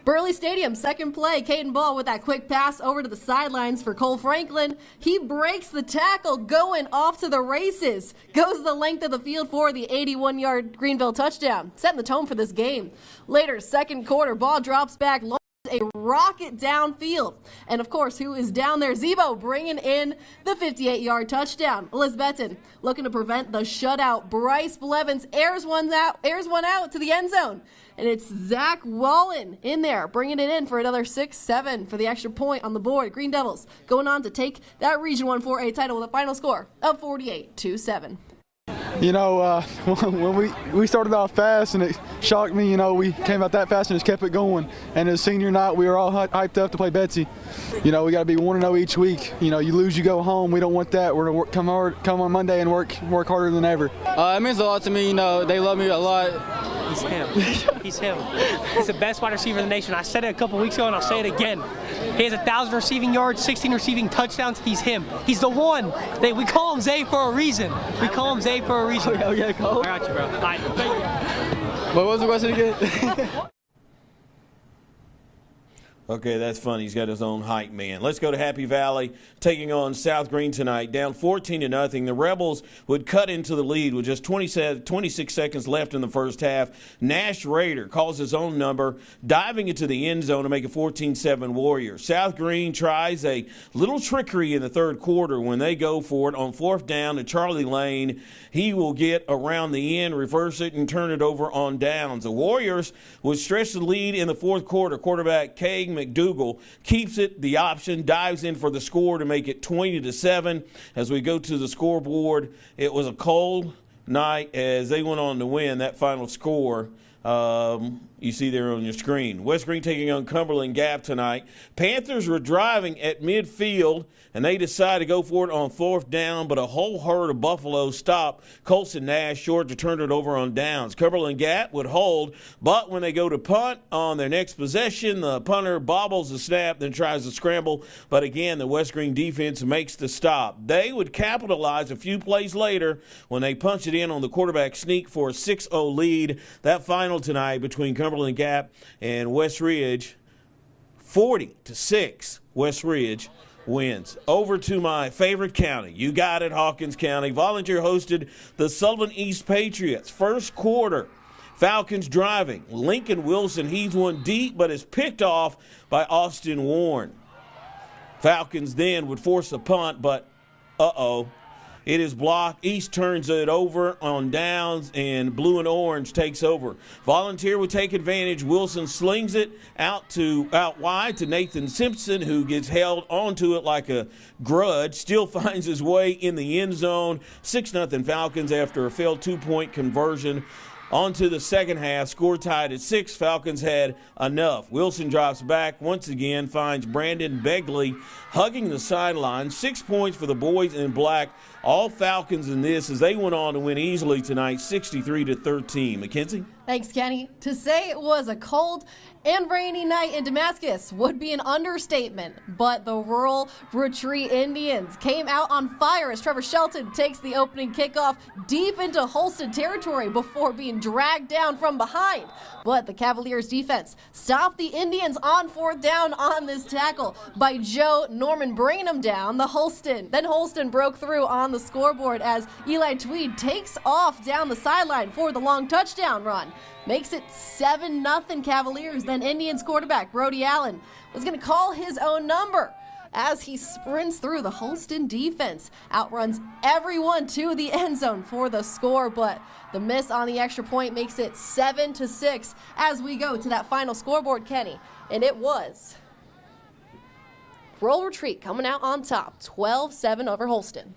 Burley Stadium, second play. Caden Ball with that quick pass over to the sidelines for Cole Franklin. He breaks the tackle, going off to the races. Goes the length of the field for the 81-yard Greenville touchdown, setting the tone for this game. Later, second quarter, Ball drops back, a rocket downfield. And of course, who is down there? Zebo bringing in the 58-yard touchdown. Elizabethton looking to prevent the shutout. Bryce Blevins airs one out to the end zone. And it's Zach Wallen in there, bringing it in for another 6-7 for the extra point on the board. Green Devils going on to take that Region 1 4A title with a final score of 48-7. You know, when we started off fast and it shocked me, you know, we came out that fast and just kept it going. And as senior night, we were all hyped up to play Betsy. You know, we got to be 1-0 each week. You know, you lose, you go home. We don't want that. We're going to come on Monday and work harder than ever. It means a lot to me. You know, they love me a lot. He's him. He's him. He's the best wide receiver in the nation. I said it a couple weeks ago, and I'll say it again. He has 1,000 receiving yards, 16 receiving touchdowns. He's him. He's the one. We call him Zay for a reason. We call him Zay for a reason. Oh, yeah, Cole. I got you, bro. All right, thank you. What was the question again? Okay, that's funny. He's got his own hype man. Let's go to Happy Valley, taking on South Green tonight, down 14-0. The Rebels would cut into the lead with just 26 seconds left in the first half. Nash Rader calls his own number, diving into the end zone to make it 14-7 Warriors. South Green tries a little trickery in the third quarter when they go for it on fourth down to Charlie Lane. He will get around the end, reverse it, and turn it over on downs. The Warriors would stretch the lead in the fourth quarter. Quarterback Kaig McDougal keeps it, the option, dives in for the score to make it 20-7. As we go to the scoreboard, it was a cold night as they went on to win that final score. You see there on your screen. West Green taking on Cumberland Gap tonight. Panthers were driving at midfield, and they decided to go for it on fourth down, but a whole herd of Buffalo stopped Colson Nash short to turn it over on downs. Cumberland Gap would hold, but when they go to punt on their next possession, the punter bobbles the snap, then tries to scramble, but again, the West Green defense makes the stop. They would capitalize a few plays later when they punched it in on the quarterback sneak for a 6-0 lead. That final tonight between Cumberland Gap and West Ridge, 40-6, West Ridge wins. Over to my favorite county. You got it, Hawkins County. Volunteer hosted the Sullivan East Patriots. First quarter, Falcons driving. Lincoln Wilson heaves one deep, but is picked off by Austin Warren. Falcons then would force a punt, but it is blocked. East turns it over on downs, and blue and orange takes over. Volunteer would take advantage. Wilson slings it out wide to Nathan Simpson, who gets held onto it like a grudge. Still finds his way in the end zone. 6-0 Falcons after a failed two-point conversion. On to the second half, score tied at 6. Falcons had enough. Wilson drops back once again, finds Brandon Begley hugging the sideline. 6 points for the boys in black. All Falcons in this as they went on to win easily tonight, 63-13. Mackenzie? Thanks, Kenny. To say it was a cold and rainy night in Damascus would be an understatement, but the Rural Retreat Indians came out on fire as Trevor Shelton takes the opening kickoff deep into Holston territory before being dragged down from behind. But the Cavaliers defense stopped the Indians on fourth down on this tackle by Joe Norman, bringing them down. Then Holston broke through on the scoreboard as Eli Tweed takes off down the sideline for the long touchdown run. Makes it 7-0 Cavaliers. Then Indians quarterback Brody Allen was going to call his own number as he sprints through the Holston defense, outruns everyone to the end zone for the score, but the miss on the extra point makes it 7-6 as we go to that final scoreboard, Kenny. And it was Rural Retreat coming out on top, 12-7 over Holston.